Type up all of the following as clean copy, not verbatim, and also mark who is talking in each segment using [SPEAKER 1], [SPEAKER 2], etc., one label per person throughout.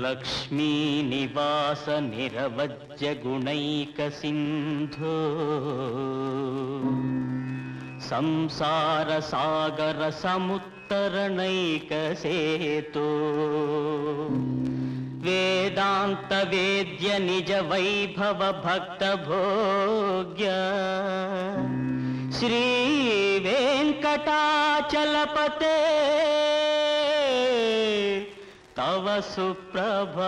[SPEAKER 1] लक्ष्मी निवास निरवज्य गुणैक सिंधु संसार सागर समुत्तरणैक सेतु वेदांत वेद्य निज वैभव भक्त भोग्य श्री वेंकटाचलपते तव सुप्रभातम्।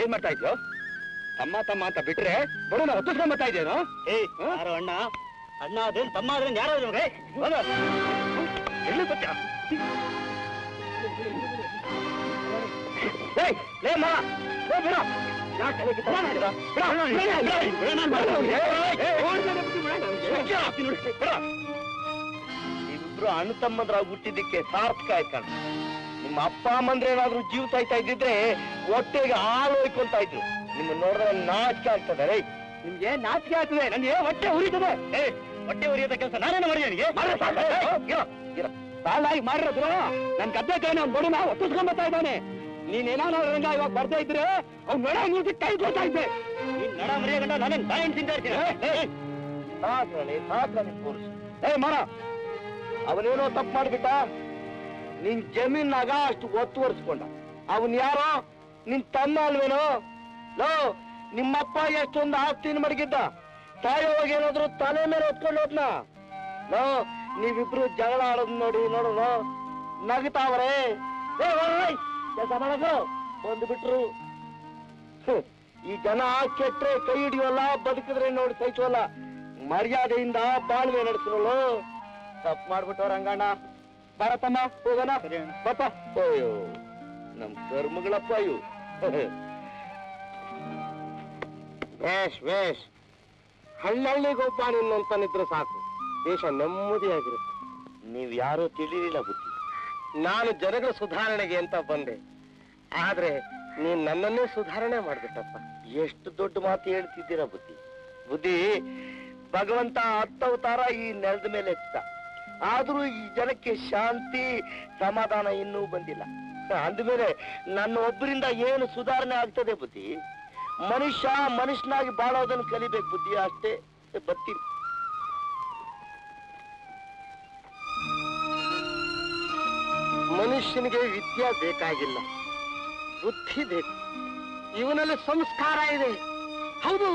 [SPEAKER 2] ಏನ್ ಮಾಡ್ತಾ ಇದ್ಯೋ? ತಮ್ಮ ತಮ್ಮ ಅಂತ ಬಿಟ್ರೆ ಬಡವನ ಹೊತ್ತಿಸ್ಕೊಂಡ್ ಬರ್ತಾ ಇದ್ದೇನೋ?
[SPEAKER 1] ಯಾರು ಅಣ್ಣ? ಅಣ್ಣ ಅದೇನು ತಮ್ಮ ಅದ್ರೇನು ಯಾರು
[SPEAKER 2] ಎಲ್ಲಿ ಗೊತ್ತಾ? ಲೇ ಮಾ ಬಿಡ ನೀವಿಬ್ರು ಅಣ್ಣ ತಮ್ಮಂದ್ರಾಗ ಹುಟ್ಟಿದ್ದಕ್ಕೆ ಸಾರ್ಥಕ ಆಯ್ತು. ನಿಮ್ಮ ಅಪ್ಪ ಅಮ್ಮಂದ್ರೆ ಏನಾದ್ರು ಜೀವ ಸಾಯ್ತಾ ಇದ್ದಿದ್ರೆ ಹೊಟ್ಟೆಗೆ ಹಾಲು ಹೊಯ್ಕೊಂತ ಇದ್ರು. ನಿಮ್ಮ ನೋಡಿದ್ರೆ ನಾಚಿಕೆ ಆಗ್ತದೆ. ರೈ ನಿಮ್ಗೆ ನಾಚಿಕೆ ಆಗ್ತದೆ, ನನ್ಗೆ ಹೊಟ್ಟೆ ಉರಿತದೆ.
[SPEAKER 1] ಹೊಟ್ಟೆ ಉರಿಯೋದ ಕೆಲಸ ನಾನೇನು ಮಾಡಿ ನನಗೆ
[SPEAKER 2] ಸಾಲಾಗಿ ಮಾಡಿರೋದ್ರು ನನ್ ಗದ್ದೆ ಕೈ ಅವ್ನು ಬಡನ ಹೊತ್ತಿಸ್ಕೊಂಡ್ ಬರ್ತಾ ಇದ್ದಾನೆ. ನೀನೇನಾದ್ರು ರಂಗ ಇವಾಗ ಬರ್ತಾ ಇದ್ರೆ ಅವ್ನು ನಡ ನಿಲ್ಸಿ ಕೈ ಗೊತ್ತಾ ಇದ್ದೆ.
[SPEAKER 1] ನೀನ್ ನಡ ಮರಿಯ ಗಂಟ ನಾನೇನ್ ಬಾಯಿ ತಿಂತಾ ಇರ್ತೀನಿ.
[SPEAKER 2] ಮಾಡ ಅವನೇನೋ ತಪ್ಪು ಮಾಡ್ಬಿಟ್ಟ. ನಿನ್ ಜಮೀನಾಗ ಅಷ್ಟು ಒತ್ತುವರ್ಸ್ಕೊಂಡ. ಅವನ್ ಯಾರೋ ನಿನ್ ತಮ್ಮ ಅಲ್ವೇನೋ? ಲೋ ನಿಮ್ಮಪ್ಪ ಎಷ್ಟೊಂದು ಆಸ್ತಿನ ಮಡಗಿದ್ದ. ತಾಯೋವಾಗ ಏನಾದ್ರು ತಲೆ ಮೇಲೆ ಹೊತ್ಕೊಂಡು ಹೋದ್ನ. ಲೋ ನೀವಿಬ್ರು ಜಗಳ ಆಡೋದ್ ನೋಡಿ ನೋಡೋಣ ನಗ್ತಾವ್ರೆ. ಕೆಲಸ ಮಾಡೋದು ಬಂದು ಬಿಟ್ರು. ಈ ಜನ ಕೆಟ್ರೆ ಕೈ ಹಿಡಿಯೋಲ್ಲ, ಬದುಕಿದ್ರೆ ನೋಡಿ ಸಹಿಸೋಲ್ಲ. ಮರ್ಯಾದೆಯಿಂದ ಬಾಳ್ವೆ ನಡೆಸಿರೋಳು. ತಪ್ಪು ಮಾಡ್ಬಿಟ್ಟವ್ರ ರಂಗಣ್ಣ. ಬರತಮ್ಮ ಹೋಗೋಣ. ಪಾಪ ಅಯ್ಯೋ ನಮ್ ಕರ್ಮಗಳಪ್ಪ ಇವು. ವೇಷ್ ವೇಷ್ ಹಳ್ಳಹಳ್ಳಿಗೊಬ್ಬ ನಿನ್ನಂತನಿದ್ರೆ ಸಾಕು, ದೇಶ ನೆಮ್ಮದಿಯಾಗಿರುತ್ತೆ. ನೀವ್ ಯಾರೂ ತಿಳಿಲಿಲ್ಲ ಬುದ್ಧಿ. ನಾನು ಜನಗಳ ಸುಧಾರಣೆಗೆ ಅಂತ ಬಂದೆ, ಆದ್ರೆ ನೀನ್ ನನ್ನನ್ನೇ ಸುಧಾರಣೆ ಮಾಡ್ಬಿಟ್ಟಪ್ಪ. ಎಷ್ಟು ದೊಡ್ಡ ಮಾತು ಹೇಳ್ತಿದ್ದೀರಾ ಬುದ್ಧಿ. ಬುದ್ಧಿ ಭಗವಂತ 10 ಅವತಾರ ಈ ನೆಲದ ಮೇಲೆ ಎತ್ತ, ಆದ್ರೂ ಈ ಜನಕ್ಕೆ ಶಾಂತಿ ಸಮಾಧಾನ ಇನ್ನೂ ಬಂದಿಲ್ಲ. ಅಂದ್ಮೇಲೆ ನನ್ನ ಒಬ್ಬರಿಂದ ಏನು ಸುಧಾರಣೆ ಆಗ್ತದೆ ಬುದ್ಧಿ? ಮನುಷ್ಯ ಮನುಷ್ಯನಾಗಿ ಬಾಳೋದನ್ನು ಕಲಿಬೇಕು ಬುದ್ಧಿ, ಅಷ್ಟೇ. ಬರ್ತೀನಿ. ಮನುಷ್ಯನಿಗೆ ವಿದ್ಯೆ ಬೇಕಾಗಿಲ್ಲ, ಬುದ್ಧಿ ಬೇಕು. ಇವನಲ್ಲಿ ಸಂಸ್ಕಾರ ಇದೆ. ಹೌದು,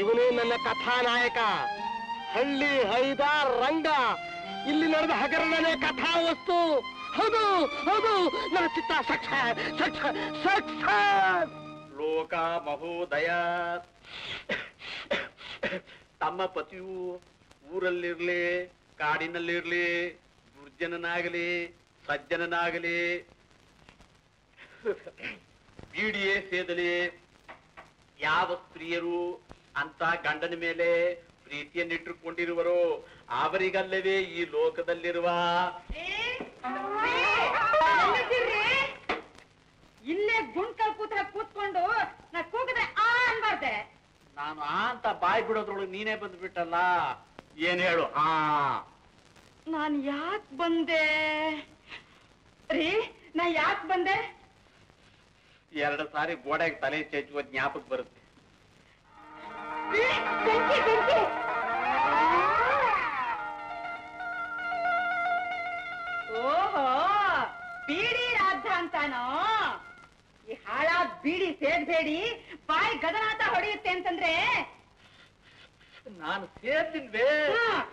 [SPEAKER 2] ಇವನೇ ನನ್ನ ಕಥಾನಾಯಕ. ಹಳ್ಳಿ ಹೈದ ರಂಗ, ಇಲ್ಲಿ ನಡೆದ ಹಗರಣನೇ ಕಥಾ ವಸ್ತು. ಹೌದು ಹೌದು, ನನ್ನ ಚಿತ್ತ ಸಕ್ಸಸ್ ಸಕ್ಸಸ್ ಸಕ್ಸಸ್.
[SPEAKER 3] ಲೋಕ ಮಹೋದಯ. ತಮ್ಮ ಪತಿಯು ಊರಲ್ಲಿರ್ಲಿ ಕಾಡಿನಲ್ಲಿರ್ಲಿ, ದುರ್ಜನನಾಗಲಿ ಸಜ್ಜನನಾಗಲಿ, ಬೀಡಿಯೇ ಸೇದಲಿ, ಯಾವ ಸ್ತ್ರೀಯರು ಅಂತ ಗಂಡನ ಮೇಲೆ ಪ್ರೀತಿಯನ್ನಿಟ್ಟುಕೊಂಡಿರುವರೋ ಅವರಿಗಲ್ಲವೇ ಈ ಲೋಕದಲ್ಲಿರುವ.
[SPEAKER 4] ಇಲ್ಲೇ ಗುಂಡ್ಕಲ್ ಕೂತ್ಕೊಂಡು ನಾ ಕೂಗಿದ್ರೆ ಆ ಅನ್ಬಾರ್ದೆ.
[SPEAKER 3] ನಾನು ಆ ಅಂತ ಬಾಯ್ ಬಿಡೋದ್ರೊಳಗೆ ನೀನೇ ಬಂದ್ಬಿಟ್ಟಲ್ಲ. ಏನ್ ಹೇಳು? ಆ
[SPEAKER 4] ನಾನ್ ಯಾಕ್ ಬಂದೆ ರೀ? ನಾ ಯಾಕ್ ಬಂದೆ?
[SPEAKER 3] 2 ಸಾರಿ ಗೋಡೆಗೆ ತಲೆ ಚೆಚ್ಚುವ ಜ್ಞಾಪಕ ಬರುತ್ತೆ.
[SPEAKER 4] ಓಹೋ, ಬೀಡಿ ರಾಧ ಅಂತಾನೋ? ಈ ಹಾಳಾದ್ ಬೀಡಿ ಸೇದ್ಬೇಡಿ, ಬಾಯಿ ಗದನಾಥ ಹೊಡೆಯುತ್ತೆ ಅಂತಂದ್ರೆ
[SPEAKER 3] ನಾನು ಸೇರ್ತಿಲ್ವೇ?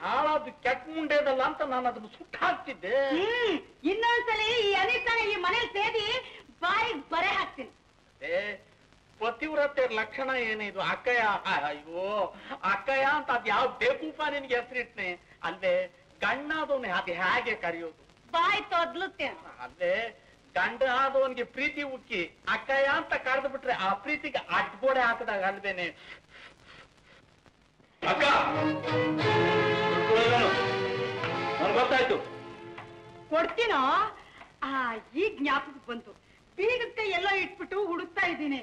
[SPEAKER 3] ಹಾಳಾದ್ದು ಕೆಟ್ಟ ಮುಂಡೆದಲ್ಲ ಅಂತ ನಾನು ಅದನ್ನು ಸುಟ್ಟು ಹಾಕ್ತಿದ್ದೆ.
[SPEAKER 4] ಇನ್ನೊಂದ್ಸಲಿ ಈ ಅನಿತಾನ ಈ ಮನೇಲಿ ಸೇದಿ ಬಾಯಿ ಬರೆ ಹಾಕ್ತೀನಿ.
[SPEAKER 3] ಪತಿವ್ರತೆ ಲಕ್ಷಣ ಏನಿದು? ಅಕ್ಕಯ್ಯ. ಅಯ್ಯೋ ಅಕ್ಕಯ್ಯ ಅಂತ ಅದ್ ಯಾವ ಬೇಕೂಪ ನಿನ್ಗೆ ಹೆಸರಿಟ್ನೆ ಅಲ್ಲೇ? ಗಂಡಾದವನೇ ಅದು ಹೇಗೆ ಕರೆಯೋದು?
[SPEAKER 4] ಬಾಯಿ ತೊದ್ಲುತ್ತೆ.
[SPEAKER 3] ಅಲ್ಲೇ ಗಂಡ ಆದವನ್ಗೆ ಪ್ರೀತಿ ಉಕ್ಕಿ ಅಕ್ಕಯ್ಯ ಅಂತ ಕರೆದು ಬಿಟ್ರೆ ಆ ಪ್ರೀತಿಗೆ ಅಡ್ಗೋಡೆ ಹಾಕದಾಗ ಅಲ್ವೇನೆ? ಅಕ್ಕ ನನ್ಗೆ ಗೊತ್ತಾಯ್ತು.
[SPEAKER 4] ಕೊಡ್ತೀನೋ? ಈಗ ಜ್ಞಾಪಕ ಬಂತು. ಬೀಗದ ಕೈ ಎಲ್ಲೋ ಇಟ್ಬಿಟ್ಟು ಹುಡುಕ್ತಾ ಇದ್ದೀನಿ.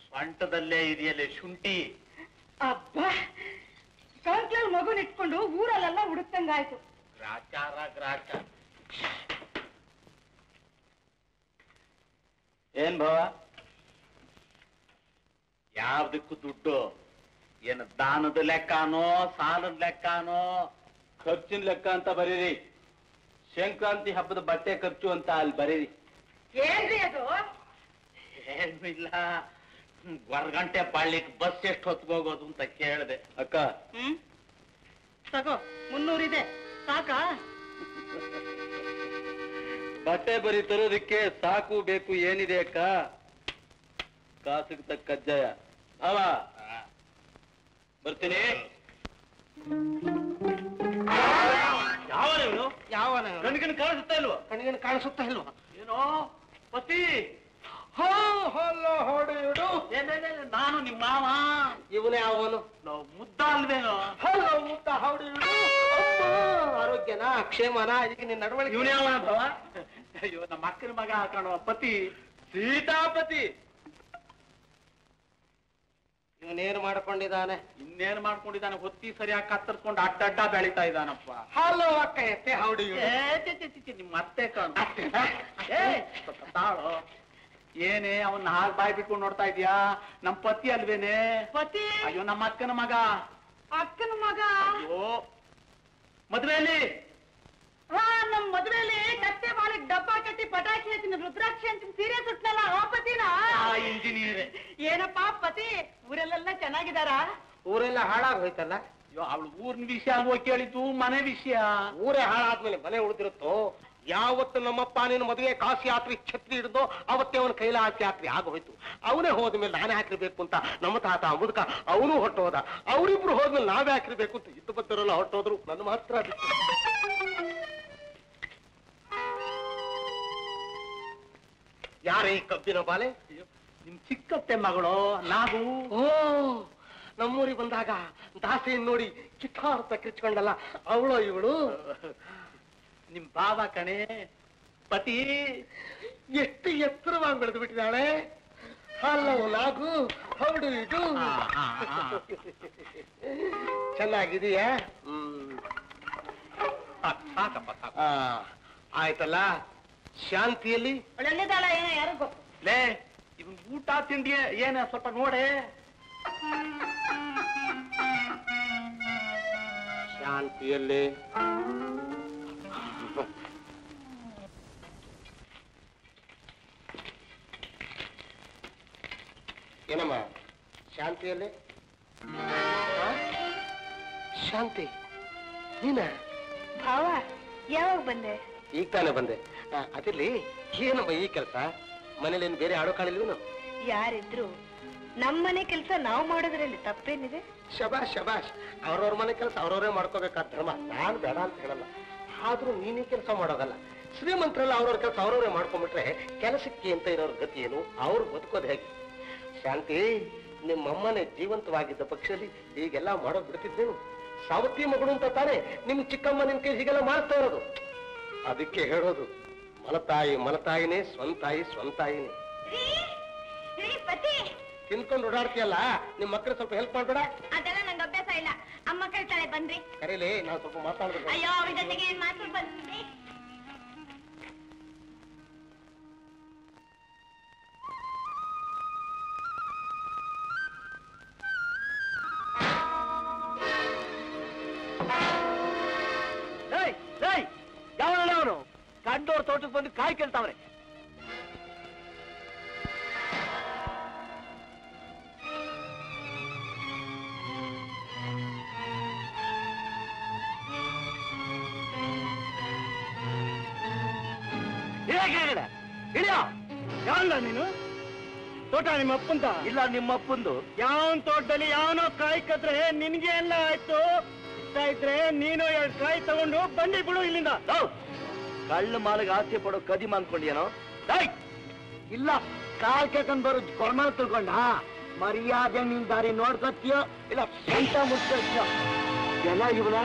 [SPEAKER 3] ಸೊಂಟದಲ್ಲೇ ಇದೆಯಲ್ಲೇ ಶುಂಠಿ.
[SPEAKER 4] ಅಬ್ಬಾ, ಕಂಕ್ಲಲ್ಲಿ ಮಗುನ್ ಇಟ್ಕೊಂಡು ಊರಲ್ಲೆಲ್ಲ ಹುಡುಕ್ತಂಗಾಯ್ತು.
[SPEAKER 3] ಗ್ರಾಚಾರ ಗ್ರಾಚಾರ. ಏನ್ ಭಾವ, ಯಾವ್ದಕ್ಕೂ ದುಡ್ಡು? ಏನು ದಾನದ ಲೆಕ್ಕನೋ ಸಾಲದ ಲೆಕ್ಕನೋ? ಖರ್ಚಿನ ಲೆಕ್ಕ ಅಂತ ಬರೀರಿ. ಸಂಕ್ರಾಂತಿ ಹಬ್ಬದ ಬಟ್ಟೆ ಖರ್ಚು ಅಂತ ಅಲ್ಲಿ ಬರೀರಿ.
[SPEAKER 4] ಏನ್ರಿ ಅದು?
[SPEAKER 3] ಏನು ಇಲ್ಲ, ಹೊರಗಂಟೆ ಬಾಳ್ಲಿಕ್ಕೆ ಬಸ್ ಎಷ್ಟು ಹೊತ್ಕೋಗೋದು ಅಂತ ಕೇಳಿದೆ. ಅಕ್ಕ
[SPEAKER 4] ತಗೋ 300 ಇದೆ, ಸಾಕಾ?
[SPEAKER 3] ಬಟ್ಟೆ ಬರಿ ತರೋದಕ್ಕೆ ಸಾಕು ಬೇಕು ಏನಿದೆ ಅಕ್ಕ? ಕಾಸಿಗೆ ತಕ್ಕ ಕಜ್ಜಾಯ. ಭಾವ ಬರ್ತೀನಿ. ಯಾವನು?
[SPEAKER 2] ಯಾವನ
[SPEAKER 3] ಕಣ್ಣಿಗೆ ಕಾಣಿಸುತ್ತಾ ಇಲ್ವಾ?
[SPEAKER 2] ಕಣ್ಣಿಗೆ ಕಾಣಿಸುತ್ತಾ ಇಲ್ವಾ?
[SPEAKER 3] ಏನೋ ಪತಿ.
[SPEAKER 2] ಹೊಡೆಯುಡು.
[SPEAKER 3] ನಾನು ನಿಮ್ಮ ಮಾವ.
[SPEAKER 2] ಇವನೇ ಅವನು.
[SPEAKER 3] ಮುದ್ದ ಅಲ್ವೇನೋ?
[SPEAKER 2] ಮುದ್ದ ಹೊಡೆಯುಡು. ಆರೋಗ್ಯನಾ ಕ್ಷೇಮನಾ? ಇದಕ್ಕೆ ನಿನ್ನ ನಡವಳಿಕೆ.
[SPEAKER 3] ಇವನೇ ಅವನ ಭಾವ? ಅಯ್ಯೋ ನಮ್ಮ ಅಕ್ಕನ ಮಗ ಕಾಣುವ ಪತಿ, ಸೀತಾಪತಿ.
[SPEAKER 2] ಇವನೇನು ಮಾಡ್ಕೊಂಡಿದ್ದಾನೆ?
[SPEAKER 3] ಇನ್ನೇನು ಮಾಡ್ಕೊಂಡಿದ್ದಾನೆ? ಹೊತ್ತಿ ಸರಿಯಾಗಿ ಕತ್ತರಿಸ್ಕೊಂಡು ಅಡ್ಡ ಬೆಳಿತಾ ಇದ್ದಾನಪ್ಪ.
[SPEAKER 2] ಹಲೋ ಅಕ್ಕ ಎತ್ತೆ ಹೊಡೆಯುಡು.
[SPEAKER 3] ನಿಮ್ಮ ಅತ್ತೆ ಕಾಣು. ತಾಳು. ಏನೇ ಅವನ್ನ ಹಾಗೆ ಬಾಯ್ ಬಿಟ್ಕೊಂಡು ನೋಡ್ತಾ ಇದೀಯಾ? ನಮ್ ಪತಿ ಅಲ್ವೇನೆ?
[SPEAKER 4] ಪತಿ?
[SPEAKER 3] ಅಯ್ಯೋ ನಮ್ಮ ಅಕ್ಕನ ಮಗ.
[SPEAKER 4] ಅಕ್ಕನ ಮಗ?
[SPEAKER 3] ಅಯ್ಯೋ ಮದ್ವೆಯಲ್ಲಿ
[SPEAKER 4] ನಮ್ ಮದ್ವೆಲಿ ಕತ್ತೆ ಬಾಳಿಗೆ ಡಬ್ಬ ಕಟ್ಟಿ ಪಟಾಕಿ ಹಚ್ಚಿನ ರುದ್ರಾಕ್ಷಿ ಅಂತ ಸೀರೆ ಸುಟ್ನಲ್ಲ ಆ ಪತಿನ?
[SPEAKER 3] ಇಂಜಿನಿಯರ್.
[SPEAKER 4] ಏನಪ್ಪಾ ಪತಿ, ಊರಲ್ಲೆಲ್ಲ ಚೆನ್ನಾಗಿದಾರಾ?
[SPEAKER 2] ಊರೆಲ್ಲ ಹಾಳಾಗ್ ಹೋಯ್ತಲ್ಲ.
[SPEAKER 3] ಅಯ್ಯೋ ಅವಳು ಊರಿನ ವಿಷಯ ಅಲ್ವೋ ಕೇಳಿದ್ದು, ಮನೆ ವಿಷಯ.
[SPEAKER 2] ಊರೇ ಹಾಳಾದ್ಮೇಲೆ ಮನೆ ಉಳಿದಿರುತ್ತೋ? ಯಾವತ್ತು ನಮ್ಮಪ್ಪ ನಿನ್ನ ಮದುವೆ ಕಾಶಿ ಯಾತ್ರೆ ಛತ್ರಿ ಹಿಡಿದೋ ಅವತ್ತೇ ಅವನ ಕೈಲಾಸ ಯಾತ್ರೆ ಆಗೋಯ್ತು. ಅವನೇ ಹೋದ್ಮೇಲೆ ನಾನೇ ಹಾಕಿರ್ಬೇಕು ಅಂತ ನಮ್ಮ ತಾತ ಮುದುಕ ಅವನು ಹೊಟ್ಟೋದ. ಅವರಿಬ್ರು ಹೋದ್ಮೇಲೆ ನಾವೇ ಹಾಕಿರ್ಬೇಕು ಅಂತ ಇದ್ದು ಬದ್ದರೆಲ್ಲ ಹೊಟ್ಟೋದ್ರು. ನನ್ನ ಮಾತ್ರ ಯಾರೇ ಈ ಕಬ್ಬಿನ ಬಾಲೆ?
[SPEAKER 3] ನಿಮ್ ಚಿಕ್ಕತ್ತೆ ಮಗಳು ನಾವು.
[SPEAKER 2] ಓ, ನಮ್ಮೂರಿಗೆ ಬಂದಾಗ ದಾಸೆಯನ್ನು ನೋಡಿ ಕಿತ್ತಾರ್ಥ ಕಿರ್ಚ್ಕೊಂಡಲ್ಲ, ಅವಳು ಇವಳು
[SPEAKER 3] ನಿಮ್ ಬಾವ ಕಣೆ ಪತಿ.
[SPEAKER 2] ಎಷ್ಟು ಎತ್ತರವಾಗಿ ಬೆಳೆದು ಬಿಟ್ಟಿದ್ದಾಳೆ. ಹಲ್ಲವು ನಾಗು, ಹೌದು ಇದು. ಚೆನ್ನಾಗಿದೆಯಾ?
[SPEAKER 3] ಸಾಕಪ್ಪ ಸಾಕು.
[SPEAKER 2] ಆಯ್ತಲ್ಲ. ಶಾಂತಿಯಲ್ಲಿ
[SPEAKER 4] ಒಳ್ಳೆದಾಳ ಏನೋ ಯಾರು ಗೊತ್ತು.
[SPEAKER 3] ಲೇ ಇವನ್ ಊಟ ತಿಂಡಿ ಏನ ಸ್ವಲ್ಪ ನೋಡೆ.
[SPEAKER 2] ಶಾಂತಿಯಲ್ಲಿ ಏನಮ್ಮ? ಶಾಂತಿಯಲ್ಲಿ ಶಾಂತಿ ನೀನ?
[SPEAKER 4] ಭಾವ ಯಾವಾಗ ಬಂದೆ?
[SPEAKER 2] ಈಗ ತಾನೇ ಬಂದೆ. ಅದಿರ್ಲಿ, ಏನಮ್ಮ ಈ ಕೆಲಸ? ಮನೇಲೇನು ಬೇರೆ ಆಡೋ ಕಾಣಿಲ್ವೇನು?
[SPEAKER 4] ಯಾರಿದ್ರು ನಮ್ಮನೆ ಕೆಲಸ ನಾವು ಮಾಡೋದ್ರಲ್ಲಿ ತಪ್ಪೇನಿದೆ?
[SPEAKER 2] ಶಬಾಷ್ ಶಬಾಷ್. ಅವ್ರವ್ರ ಮನೆ ಕೆಲಸ ಅವ್ರವರೇ ಮಾಡ್ಕೋಬೇಕಾದ ಧರ್ಮ. ನಾನು ಬೇಡ ಅಂತ ಹೇಳಲ್ಲ, ಆದ್ರೂ ನೀನೇ ಕೆಲಸ ಮಾಡೋದಲ್ಲ. ಶ್ರೀಮಂತರೆಲ್ಲ ಅವ್ರವ್ರ ಕೆಲಸ ಅವ್ರವರೇ ಮಾಡ್ಕೊಂಡ್ಬಿಟ್ರೆ ಕೆಲಸಕ್ಕೆ ಅಂತ ಇರೋರ್ ಗತಿ ಏನು? ಅವ್ರು ಬದುಕೋದು ಹೇಗೆ? ಶಾಂತಿ, ನಿಮ್ಮಮ್ಮನೇ ಜೀವಂತವಾಗಿದ್ದ ಪಕ್ಷದಲ್ಲಿ ಹೀಗೆಲ್ಲ ಮಾಡೋದ್ ಬಿಡ್ತಿದ್ದೇನು? ಸಾವತಿ ಮಗಳು ಅಂತ ತಾನೇ ನಿಮ್ ಚಿಕ್ಕಮ್ಮ ನಿಮ್ ಕೈ ಹೀಗೆಲ್ಲ ಮಾಡ್ತಾ ಇರೋದು. ಅದಕ್ಕೆ ಹೇಳೋದು, ಮಲತಾಯಿ ಮಲತಾಯಿನೇ, ಸ್ವಂತಾಯಿ ಸ್ವಂತಾಯಿನೇ. ತಿನ್ಕೊಂಡು ಓಡಾಡ್ತೀಯಲ್ಲ, ನಿಮ್ ಮಕ್ಕಳು ಸ್ವಲ್ಪ ಹೆಲ್ಪ್ ಮಾಡ್ಬೇಡ?
[SPEAKER 4] ಅದೆಲ್ಲ ನಂಗೆ ಅಭ್ಯಾಸ ಇಲ್ಲ. ಅಮ್ಮ ಕೇಳ್ತಾಳೆ, ಬನ್ರಿ.
[SPEAKER 2] ಕರೀಲಿ, ನಾವು ಸ್ವಲ್ಪ ಮಾತಾಡ್ಬೇಕು.
[SPEAKER 4] ಅಯ್ಯೋ, ಅವ್ರ ಜೊತೆಗೆ ಏನ್ ಮಾತು, ಬನ್ರಿ.
[SPEAKER 1] ಯಾವನಲ್ಲ ಅವನು? ಕಂಡೋರ್ ತೋಟಕ್ಕೆ ಬಂದು ಕಾಯಿ ಕೇಳ್ತಾವ್ರೆ. ಯಾವಲ್ಲ ನೀನು? ತೋಟ ನಿಮ್ಮ ಅಪ್ಪಂದ? ಇಲ್ಲ, ನಿಮ್ಮ ಅಪ್ಪಂದು. ಯಾವನ್ ತೋಟದಲ್ಲಿ ಯಾವನೋ ಕಾಯಿ ಕದ್ರೆ ನಿನ್ಗೆ ಎಲ್ಲ ಆಯ್ತು. ಇಷ್ಟ ಇದ್ರೆ ನೀನು 2 ಕಾಯಿ ತಗೊಂಡು ಬಂಡಿ ಬಿಡು ಇಲ್ಲಿಂದ. ಕಳ್ಳ ಮಾಲಿಗೆ ಆಸೆ ಪಡೋ ಕದಿಮ ಅನ್ಕೊಂಡೇನೋ? ಇಲ್ಲ, ಕಾಲ್ ಕೇಳ್ಕೊಂಡ್ ಬರೋ ಕೊರಮಾಲ ತಿಳ್ಕೊಂಡ. ಮರ್ಯಾದೆ ನಿನ್ ದಾರಿ ನೋಡ್ಕೊತೀಯೋ ಇಲ್ಲ ಸ್ವಂತ ಮುಚ್ಕೊತೀಯೋ? ಎಲ್ಲ ಇವನ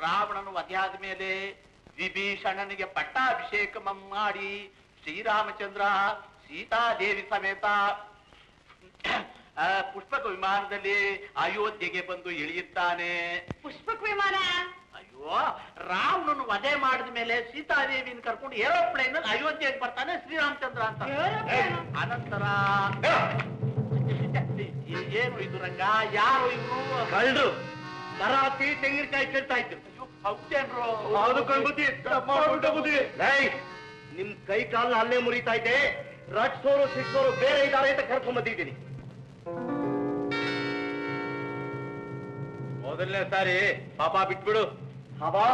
[SPEAKER 3] ರಾವಣನು ವಧೆಯಾದ ಮೇಲೆ ವಿಭೀಷಣನಿಗೆ ಪಟ್ಟಾಭಿಷೇಕ ಮಾಡಿ ಶ್ರೀರಾಮಚಂದ್ರ ಸೀತಾದೇವಿ ಸಮೇತ ಪುಷ್ಪಕ ವಿಮಾನದಲ್ಲಿ ಅಯೋಧ್ಯೆಗೆ ಬಂದು ಇಳಿಯುತ್ತಾನೆ.
[SPEAKER 4] ಪುಷ್ಪಕ ವಿಮಾನ?
[SPEAKER 3] ಅಯ್ಯೋ, ರಾವಣನು ವಧೆ ಮಾಡಿದ ಮೇಲೆ ಸೀತಾದೇವಿನ ಕರ್ಕೊಂಡು ಏರೋಪ್ಲೇನ್ ಅಲ್ಲಿ ಅಯೋಧ್ಯೆಗೆ ಬರ್ತಾನೆ ಶ್ರೀರಾಮಚಂದ್ರ ಅಂತ. ಅನಂತರ ಏನು ಇದು ರಂಗ? ಯಾರು ಇವರು?
[SPEAKER 1] ಕಳ್ರು ತರಾತಿ ತೆಂಗಿನಕಾಯಿ ಕೇಳ್ತಾ ಇದ್ರು.
[SPEAKER 3] ಹೌದೇನ್ರು?
[SPEAKER 1] ನಿಮ್ ಕೈ ಕಾಲ ಅಲ್ಲೇ ಮುರಿತಾ ಇದ್ದೆ. ರಟ್ಸೋರು ಸಿಕ್ಸೋರು ಬೇರೆ ಇದ್ದಾರೆ ಅಂತ ಕರ್ಕೊಂಡ್ ಬಂದಿದ್ದೀನಿ. ಮೊದಲನೇ ಸಾರಿ ಪಾಪ ಬಿಟ್ಬಿಡು. ಹಬಾ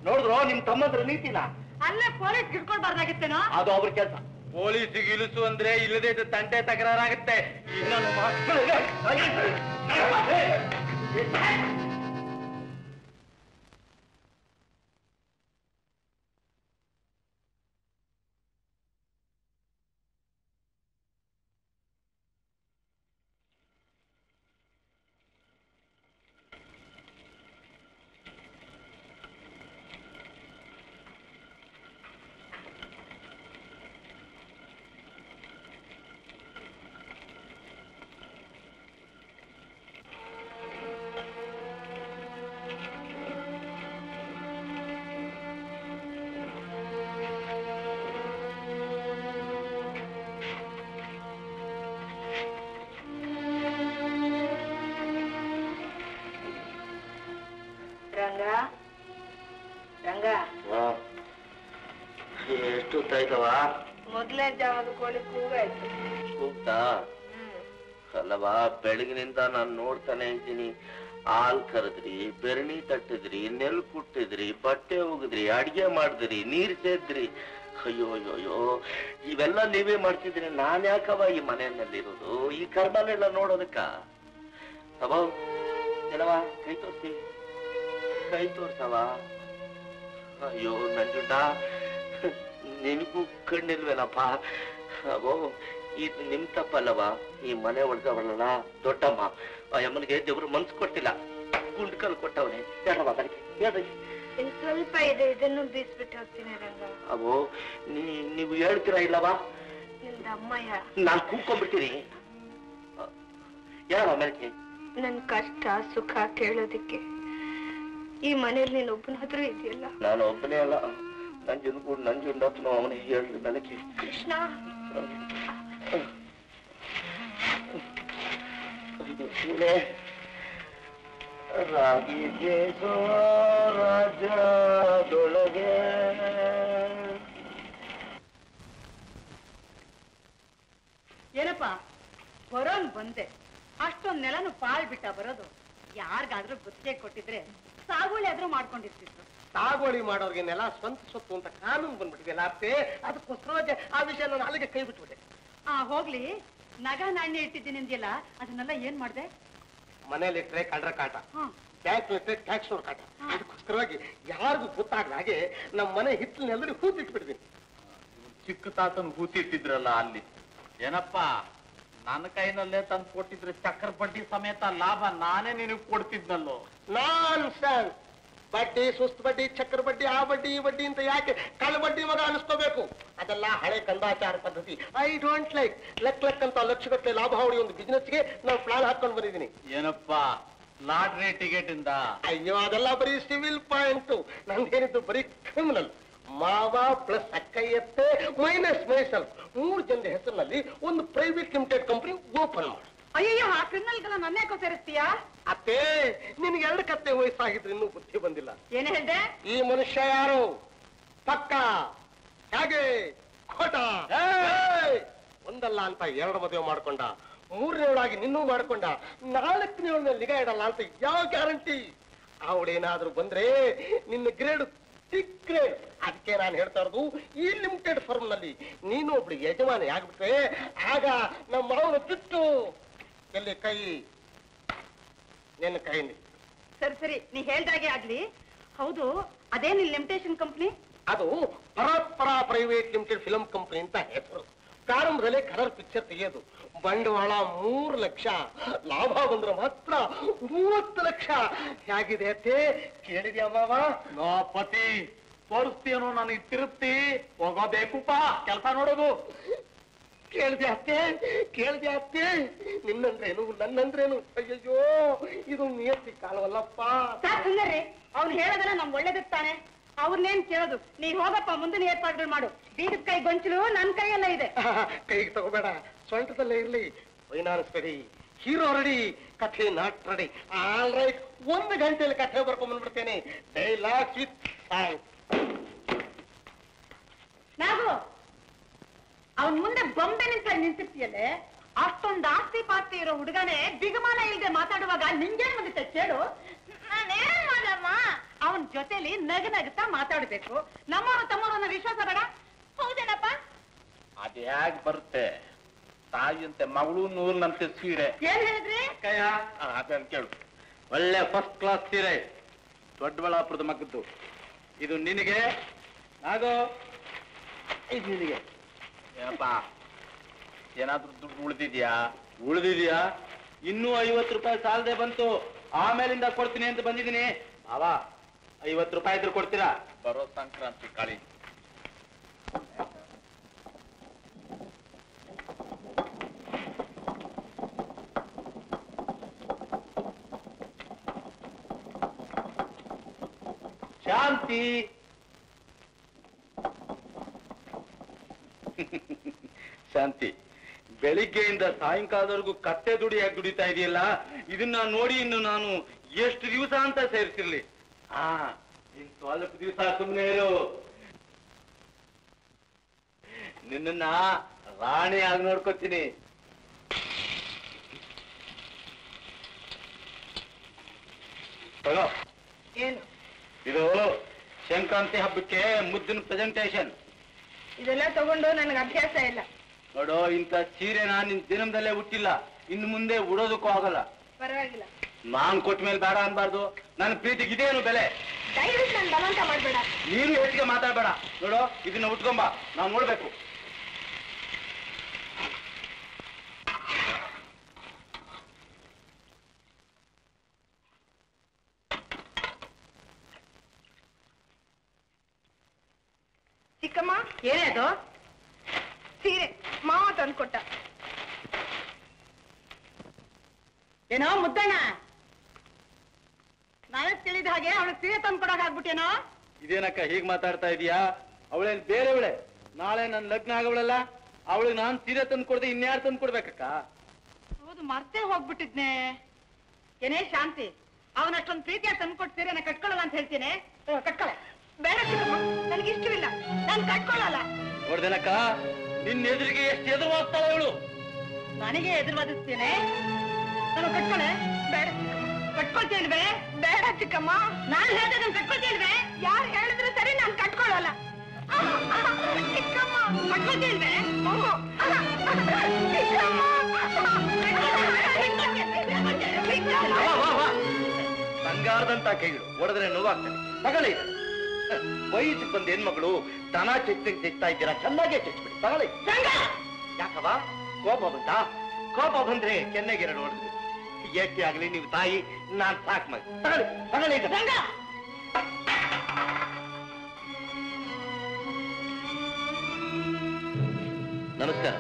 [SPEAKER 1] ನೋಡಿದ್ರು ನಿಮ್ ತಮ್ಮಂದ್ರ ನೀತಿನ?
[SPEAKER 4] ಅಲ್ಲೇ ಪೊಲೀಸ್ ಹಿಡ್ಕೊಳ್ಬಾರ್ದಾಗಿತ್ತೇನೋ?
[SPEAKER 1] ಅದು ಅವ್ರ ಕೆಲಸ.
[SPEAKER 3] ಪೊಲೀಸಿಗೆ ಇಳಿಸು ಅಂದ್ರೆ ಇಲ್ಲದೆ ತಂಟೆ ತಕರಾರಾಗುತ್ತೆ.
[SPEAKER 1] ಇನ್ನೊಂದು ಮಕ್ಕಳಿಗೆ
[SPEAKER 2] ಎಷ್ಟು ಹೊತ್ತಾಯ್ತವ?
[SPEAKER 4] ಮೊದಲನೇ ಜಾವದ ಕೋಳಿ ಕೂಗಾಯ್ತು.
[SPEAKER 2] ಕೂಗ್ತಾ? ಅಲ್ಲವಾ, ಬೆಳಗಿನಿಂದ ನಾನು ನೋಡ್ತಾನೆ ಇದ್ದೀನಿ. ಹಾಲ್ ಕರೆದ್ರಿ, ಬೆರಣಿ ತಟ್ಟಿದ್ರಿ, ನೆಲ್ ಕುಟ್ಟಿದ್ರಿ, ಬಟ್ಟೆ ಹೋಗಿದ್ರಿ, ಅಡ್ಗೆ ಮಾಡಿದ್ರಿ, ನೀರ್ ಸೇದ್ರಿ. ಅಯ್ಯೋ ಅಯ್ಯೋ, ಇವೆಲ್ಲ ನೀವೇ ಮಾಡ್ತಿದ್ರಿ. ನಾನ್ ಯಾಕವ ಈ ಮನೆಯಲ್ಲಿರೋದು? ಈ ಕರ್ಮನೆಲ್ಲ ನೋಡೋದಕ್ಕ? ಅವ ಎಲ್ಲವಾ ಕೈ ತೋರ್ಸಿ, ಕೈ ತೋರ್ಸವ. ಅಯ್ಯೋ ನಂಜುಂಡ, ನಿನಗೂ ಕಣ್ಣಿಲ್ವೇನಪ್ಪ? ಅವೋ ಇದು ನಿಮ್ ತಪ್ಪಲ್ಲವ. ಈ ಮನೆ ಒಳಗವಳಲ್ಲ ದೊಡ್ಡಮ್ಮ, ಆ ಅಮ್ಮನಿಗೆ ದೇವ್ರು ಮನ್ಸು ಕೊಟ್ಟಿಲ್ಲ, ಗುಂಡ್ಕಲ್ ಕೊಟ್ಟವನೇ. ಬೇಡವಾ ನನಗೆ, ಬೇಡ.
[SPEAKER 4] ಸ್ವಲ್ಪ ಇದೆ, ಇದನ್ನು ಬೀಸ್ಬಿಟ್ಟು ಹೋಗ್ತೀನಿ ರಂಗ.
[SPEAKER 2] ಅವೋ ನೀವು ಹೇಳ್ತೀರಾ ಇಲ್ಲವಾ?
[SPEAKER 4] ನಿಮ್ದ ಅಮ್ಮಯ್ಯ
[SPEAKER 2] ನಾನ್ ಕೂತ್ಕೊಂಡ್ಬಿಡ್ತೀನಿ. ಯಾವ ಆಮೇಲೆ
[SPEAKER 4] ನನ್ ಕಷ್ಟ ಸುಖ ಕೇಳೋದಿಕ್ಕೆ ಈ ಮನೇಲಿ ನೀನ್ ಒಬ್ಬನಾದ್ರೂ ಇದೆಯಲ್ಲ.
[SPEAKER 2] ನಾನು ಒಬ್ಬನೇ ಅಲ್ಲ, ನಂಜುಂಡಪ್ಪನು ಅವನೇ ಹೇಳಿ ನನಗೆ.
[SPEAKER 4] ಕೃಷ್ಣ,
[SPEAKER 2] ರಾಗಿ ದೇಶೋ ರಾಜ್ಯದೊಳಗೆ
[SPEAKER 4] ಏನಪ್ಪ ಬರೋನ್ ಬಂದೆ, ಅಷ್ಟೊಂದ್ ನೆಲನು ಪಾಳ್ ಬಿಟ್ಟ ಬರೋದು. ಯಾರಿಗಾದ್ರೂ ಗುತ್ತಿಗೆ ಕೊಟ್ಟಿದ್ರೆ ಸಾಗುವಳಿ ಆದ್ರೂ ಮಾಡ್ಕೊಂಡಿರ್ತಿದ್ರು.
[SPEAKER 1] ಸಾಗುವಳಿ ಮಾಡೋರ್ಗೆ ನೆಲ ಸ್ವಂತ ಸೊತ್ತು ಅಂತ ಕಾನೂನು ಬಂದ್ಬಿಟ್ಟಿದೆಯಲ್ಲ ಅತ್ತೆ. ಅದಕ್ಕೋಸ್ಕರ ಆ ವಿಷಯ ನಾನು ಅಲ್ಲಿಗೆ ಕೈ ಬಿಟ್ಬಿಟ್ಟೆ.
[SPEAKER 4] ಹೋಗ್ಲಿ, ನಗ ನಾಣ್ಯ ಇಟ್ಟಿದ್ದೀನಿ ಅಂದ್ಯಲ್ಲ, ಅದನ್ನೆಲ್ಲ ಏನ್ ಮಾಡ್ದೆ?
[SPEAKER 1] ಮನೇಲಿ ಇಟ್ರೆ ಕಳ್ರ ಕಾಟ, ಬ್ಯಾಂಕ್ ಇಟ್ರೆ ಟ್ಯಾಕ್ಸ್ ನೋಡ್ ಕಾಟ. ಅದಕ್ಕೋಸ್ಕರವಾಗಿ ಯಾರಿಗೂ ಗೊತ್ತಾಗದ ಹಾಗೆ ನಮ್ಮ ಮನೆ ಹಿತ್ತಲಿನೆಲ್ಲರೂ ಹೂತಿಟ್ಬಿಡ್ತೀನಿ.
[SPEAKER 3] ಚಿಕ್ಕ ತಾತನ್ ಹೂತಿಟ್ಟಿದ್ರಲ್ಲ ಅಲ್ಲಿ. ಏನಪ್ಪಾ, ನನ್ನ ಕೈನಲ್ಲೇ ತಂದು ಕೊಟ್ಟಿದ್ರೆ ಚಕ್ರ ಬಡ್ಡಿ ಸಮೇತ ಲಾಭ ನಾನೇ ನಿನಗೆ ಕೊಡ್ತಿದ್ನಲ್ಲೋ.
[SPEAKER 1] ನಾನ್ ಸೆನ್ಸ್. ಬಡ್ಡಿ, ಸುಸ್ತು ಬಡ್ಡಿ, ಚಕ್ರ ಬಡ್ಡಿ, ಆ ಬಡ್ಡಿ ಈ ಬಡ್ಡಿ ಅಂತ ಯಾಕೆ ಕಳ್ಳ ಬಡ್ಡಿ ಮಗ ಅನಿಸ್ಕೋಬೇಕು? ಅದೆಲ್ಲ ಹಳೆ ಕಂದಾಚಾರ ಪದ್ಧತಿ. I don't like. ಲೆಕ್ ಅಂತ ಲಕ್ಷಗಟ್ಟಲೆ ಲಾಭ ಹೊಡಿ ಒಂದು ಬಿಸ್ನೆಸ್ಗೆ ನಾವು ಪ್ಲಾನ್ ಹಾಕೊಂಡು ಬಂದಿದ್ದೀನಿ.
[SPEAKER 3] ಏನಪ್ಪಾ, ಲಾಟ್ರಿ ಟಿಕೆಟ್ ಇಂದ?
[SPEAKER 1] ಅಯ್ಯೋ, ಅದೆಲ್ಲ ಬರೀ ಸಿವಿಲ್ ಪಾಯಿಂಟ್. ನಂದೇನಿದ್ದು ಬರೀ ಕ್ರಿಮಿನಲ್. ಮಾವ ಪ್ಲಸ್ ಅಕ್ಕಯ್ಯತ್ತೆ ಮೈನಸ್ ಮೈಸೆಲ್ಫ್ 3 ಜನರ ಹೆಸರಿನಲ್ಲಿ ಒಂದು ಪ್ರೈವೇಟ್ ಲಿಮಿಟೆಡ್ ಕಂಪನಿ ಓಪನ್ ಮಾಡಿ.
[SPEAKER 4] ಅಯ್ಯೋ, ಆ ಕ್ರಿಮಿನಲ್ಗೆಲ್ಲ ನನ್ನೇಕೋ ಸೇರಿಸ್ತೀಯಾ?
[SPEAKER 1] ಅತ್ತೇ, ನಿನ್ಗೆ 2 ಕತ್ತೆ ವಯಸ್ಸಾಗಿದ್ರೆ ಇನ್ನೂ ಬುದ್ಧಿ ಬಂದಿಲ್ಲ.
[SPEAKER 4] ಏನ್ ಹೇಳ್ದೆ?
[SPEAKER 1] ಈ ಮನುಷ್ಯ ಯಾರು? ಪಕ್ಕ ಹಾಗೆ ಖೋಟ. ಒಂದಲ್ಲ ಅಂತ 2 ಮದುವೆ ಮಾಡ್ಕೊಂಡ, 3ನೇವಳಾಗಿ ನಿನ್ನೂ ಮಾಡ್ಕೊಂಡ, 4ನೇವಳನ್ನ ನಿಗಾ ಇಡಲ್ಲ ಅಂತ ಯಾವ ಗ್ಯಾರಂಟಿ? ಅವಳೇನಾದ್ರೂ ಬಂದ್ರೆ ನಿನ್ನ ಗ್ರೇಡ್ ಗ್ರೇಡ್. ಅದಕ್ಕೆ ನಾನು ಹೇಳ್ತಾ ಇರೋದು, ಈ ಲಿಮಿಟೆಡ್ ಫರ್ಮ್ ನಲ್ಲಿ ನೀನು ಒಬ್ಳು ಯಜಮಾನಿ ಆಗ್ಬಿಟ್ರೆ ಆಗ ನಮ್ಮ ಮಾವನ ಬಿಟ್ಟು ಎಲ್ಲಿ ಕೈ ನಿನ್ನ ಕೈಯಲ್ಲಿ.
[SPEAKER 4] ಸರಿ, ನೀ ಹೇಳ್ದಾಗೆ ಆಗ್ಲಿ. ಹೌದು, ಅದೇನ್ ಲಿಮಿಟೇಷನ್ ಕಂಪ್ನಿ?
[SPEAKER 1] ಅದು ಪರಾತ್ಪರ ಪ್ರೈವೇಟ್ ಲಿಮಿಟೆಡ್ ಫಿಲಂ ಕಂಪನಿ ಅಂತ ಹೆಸರು. ಪ್ರಾರಂಭದಲ್ಲೇ ಕಲರ್ ಪಿಕ್ಚರ್ ತೆಗೆಯೋದು,
[SPEAKER 2] ಬಂಡವಾಳ 3 ಲಕ್ಷ, ಲಾಭ ಬಂದ್ರೆ ಮಾತ್ರ 30 ಲಕ್ಷ. ಹೇಗಿದೆ ಅತ್ತೆ, ಕೇಳಿದ್ಯಾ ಮಾವ?
[SPEAKER 3] ನೋ ಪತಿ ತೋರಿಸ್ತೀನೋ ನನಗೆ ತಿರುಪ್ತಿ ಹೋಗೋಬೇಕುಪ್ಪ ಕೆಲಸ ನೋಡೋದು.
[SPEAKER 2] ಕೇಳಿದೆ ಅತ್ತೆ, ಕೇಳಿದೆ ಅತ್ತೆ, ನಿನ್ನಂದ್ರೇನು ನನ್ನಂದ್ರೇನು? ಅಯ್ಯಯ್ಯೋ, ಇದು ನಿಯತ್ತಿ ಕಾಲವಲ್ಲಪ್ಪ.
[SPEAKER 4] ಸುಂದರ್ರಿ, ಅವ್ನು ಹೇಳೋದಲ್ಲ ನಮ್ ಒಳ್ಳೇದಿರ್ತಾನೆ. ಅವ್ರನ್ನೇನ್ ಕೇಳೋದು? ನೀ ಹೋಗಪ್ಪ, ಮುಂದಿನ ಏರ್ಪಾಡುಗಳು ಮಾಡು. ಬೀಗದ ಕೈ ಗೊಂಚಲು ನನ್ ಕೈಯೆಲ್ಲ ಇದೆ.
[SPEAKER 2] ಕೈಗೆ ತಗೋಬೇಡ, ಸೊಂಟದಲ್ಲೇ ಇರ್ಲಿ. ಫೈನಾನ್ಸ್ ರೆಡಿ, ಹೀರೋ ರೆಡಿ, ಕಥೆ ನಾಟ್ ರೆಡಿ. ಆಲ್ ರೈಟ್, 1 ಗಂಟೆಯಲ್ಲಿ ಕಥೆ ಬರ್ಕೊಂಡ್ ಬಂದ್ಬಿಡ್ತೇನೆ. Dialogues with song.
[SPEAKER 4] ನಾವು ಅವನ್ ಮುಂದೆ ಬೊಂಬೆ ನಿಂತಿರ್ತೀಯಲ್ಲೇ, ಅಷ್ಟೊಂದು ಆಸ್ತಿ ಪಾಸ್ತಿ ಇರೋ ಹುಡುಗನೇ ಬಿಗಮಾನ ಇಲ್ದೆ ಮಾತಾಡುವಾಗ ನಿಂಗೇನ್ ಬಂದಿತ್ತೆ ಕೇಳು? ನಾನೇನ್ ಮಾಡಮ್ಮ? ಅವನ್ ಜೊತೆಲಿ ನಗನಗುತ್ತಾ ಮಾತಾಡ್ಬೇಕು. ನಮ್ಮವರು ತಮ್ಮವರು ಅನ್ನೋ ವಿಶ್ವಾಸ ಬೇಡ. ಹೌದೇನಪ್ಪ?
[SPEAKER 3] ಅದ್ ಹೇಗ್ ಬರುತ್ತೆ? ತಾಯಿಯಂತೆ ಮಗಳು ನೂರಿನಂತೆ ಸೀರೆ.
[SPEAKER 4] ಏನ್ ಹೇಳಿದ್ರಿ?
[SPEAKER 3] ಅದನ್ನ ಕೇಳು. ಒಳ್ಳೆ ಫಸ್ಟ್ ಕ್ಲಾಸ್ ಸೀರೆ, ದೊಡ್ಡಬಳ್ಳಾಪುರದ ಮಗದ್ದು. ಇದು ನಿನಗೆ, ನಾಗೋ ಇದು ನಿನಗೆ. ಏನಪ್ಪ, ಏನಾದ್ರೂ ದುಡ್ಡು ಉಳಿದಿದ್ಯಾ? ಇನ್ನೂ 50 ರೂಪಾಯಿ ಸಾಲದೆ ಬಂತು, ಆಮೇಲಿಂದ ಕೊಡ್ತೀನಿ ಅಂತ ಬಂದಿದ್ದೀನಿ. ಅವ 50 ರೂಪಾಯಿ ಇದ್ರು ಕೊಡ್ತೀರಾ? ಬರೋ ಸಂಕ್ರಾಂತಿ ಕಾಳಿ. ಶಾಂತಿ. ಶಾಂತಿ, ಬೆಳಿಗ್ಗೆಯಿಂದ ಸಾಯಂಕಾಲದವರೆಗೂ ಕತ್ತೆ ದುಡಿಯಾಗಿ ದುಡಿತಾ ಇದೆಯಲ್ಲ, ಇದನ್ನ ನೋಡಿ ಇನ್ನು ನಾನು ಎಷ್ಟು ದಿವಸ ಅಂತ ಸೇರಿಸಿರ್ಲಿ. ಇನ್ ಸ್ವಲ್ಪ ದಿವಸ ಸುಮ್ಮನೆ ಇರು. ನಿನ್ನ ರಾಣಿ ಆಗಿ ನೋಡ್ಕೊತೀನಿ. ತಗೋ,
[SPEAKER 4] ಏನು
[SPEAKER 3] ಇದು ಸಂಕ್ರಾಂತಿ ಹಬ್ಬಕ್ಕೆ ಮುದ್ದಿನ ಪ್ರೆಸೆಂಟೇಶನ್.
[SPEAKER 4] ಇದೆಲ್ಲ ತಗೊಂಡು ನನಗೆ ಅಭ್ಯಾಸ ಇಲ್ಲ.
[SPEAKER 3] ನೋಡು, ಇಂಥ ಸೀರೆನ ನಿನ್ ಜನ್ಮದಲ್ಲೇ ಹುಟ್ಟಿಲ್ಲ, ಇನ್ನು ಮುಂದೆ ಉಡೋದಕ್ಕೂ ಆಗಲ್ಲ.
[SPEAKER 4] ಪರವಾಗಿಲ್ಲ,
[SPEAKER 3] ನಾನ್ ಕೊಟ್ಟ ಮೇಲೆ ಬೇಡ ಅನ್ಬಾರ್ದು. ನನ್ನ ಪ್ರೀತಿಗೆ ಇದೇನು ಬೆಲೆ?
[SPEAKER 4] ದಯವಿಟ್ಟು ನನ್ ಬಲವಂತ ಮಾಡ್ಬೇಡ.
[SPEAKER 3] ನೀನು ಹೆಚ್ಚಿಗೆ ಮಾತಾಡ್ಬೇಡ. ನೋಡು, ಇದನ್ನ ಉಟ್ಕೊಂಬ, ನಾವು ನೋಡ್ಬೇಕು.
[SPEAKER 4] ಚಿಕ್ಕಮ್ಮ, ಏನೇ ಅದು? ಸೀರೆ ಮಾವ ತಂದ್ಕೊಟ್ಟ. ಏನೋ ಮುದ್ದಣ್ಣ, ನಾಳೆ ತಿಳಿದ ಹಾಗೆ ಅವಳಿಗೆ ಸೀರೆ ತಂದ್ಕೊಡಕ್ ಆಗ್ಬಿಟ್ಟೇನೋ?
[SPEAKER 3] ಇದೇನಕ್ಕ ಹೀಗ್ ಮಾತಾಡ್ತಾ ಇದೀಯಾ? ಅವಳೇನ್ ಬೇರೆವಳೆ? ನಾಳೆ ನನ್ ಲಗ್ನ ಆಗವಳಲ್ಲ, ಅವಳಿಗೆ ನಾನ್ ಸೀರೆ ತಂದು ಕೊಡದೆ ಇನ್ಯಾರು ತಂದು ಕೊಡ್ಬೇಕಕ್ಕ?
[SPEAKER 4] ಹೌದು, ಮರ್ತೇ ಹೋಗ್ಬಿಟ್ಟಿದ್ನೆ. ಏನೇ ಶಾಂತಿ, ಅವನಷ್ಟೊಂದು ಪ್ರೀತಿಯಾಗಿ ತಂದ್ಕೊಟ್ಟು ಸೀರೆನ ಕಟ್ಕೊಳ್ಳಲ್ಲ ಅಂತ ಹೇಳ್ತೀನಿ. ಕಟ್ಕೊಳ್ಳೆ. ಬೇಡ ಚಿಕ್ಕಮ್ಮ, ನನಗಿಷ್ಟವಿಲ್ಲ, ನಾನು ಕಟ್ಕೊಳ್ಳಲ್ಲ.
[SPEAKER 3] ನೋಡ್ದೇನಕ್ಕ, ನಿನ್ನ ಎದುರಿಗೆ ಎಷ್ಟು ಎದುರುವಾಗ್ತಾಳ ಇವಳು.
[SPEAKER 4] ನನಗೆ ಎದುರುವಾದಿಸ್ತೇನೆ. ನಾನು ಕಟ್ಕೊಳ್ಳೆ. ಬೇಡ ಚಿಕ್ಕಮ್ಮ, ಕಟ್ಕೊಳ್ತೇನ್ವೆ? ಬೇಡ ಚಿಕ್ಕಮ್ಮ, ನಾನು ಹೇಳಿದ್ರೆ ನಾನು ಕಟ್ಕೊಳ್ತೇನ್ವೆ? ಯಾರು ಹೇಳಿದ್ರು ಸರಿ, ನಾನು ಕಟ್ಕೊಳ್ಳಲ್ಲ. ಚಿಕ್ಕಮ್ಮ, ಕಟ್ಕೊಳ್ತೇನ್ವೆ?
[SPEAKER 2] ಬಂಗಾರದಂತ ಕೈಗಳು ಹೊಡೆದ್ರೆ ನೋವಾಗ್ತದೆ. ತಗೊಳ್ಳಿ, ವಯಸ್ಸಿಗೆ ಬಂದ ಹೆಣ್ಮಗಳು ದನ ಚೆಚ್ತಾ ಇದ್ದೀರಾ, ಚೆನ್ನಾಗೇ ಚೆಚ್ಬಿಡಿ. ತಗೊಳ್ಳಿ. ಯಾಕವ ಕೋಪ ಬಂದ್ರೆ ಕೆನ್ನೆಗೆರಡು ಹೊಡೆದ್ವಿ. ಏಕೆ ಆಗ್ಲಿ, ನೀವು ತಾಯಿ, ನಾನ್ ಸಾಕ್ ಮಗ. ತಗೊಳ್ಳಿ. ನಮಸ್ಕಾರ.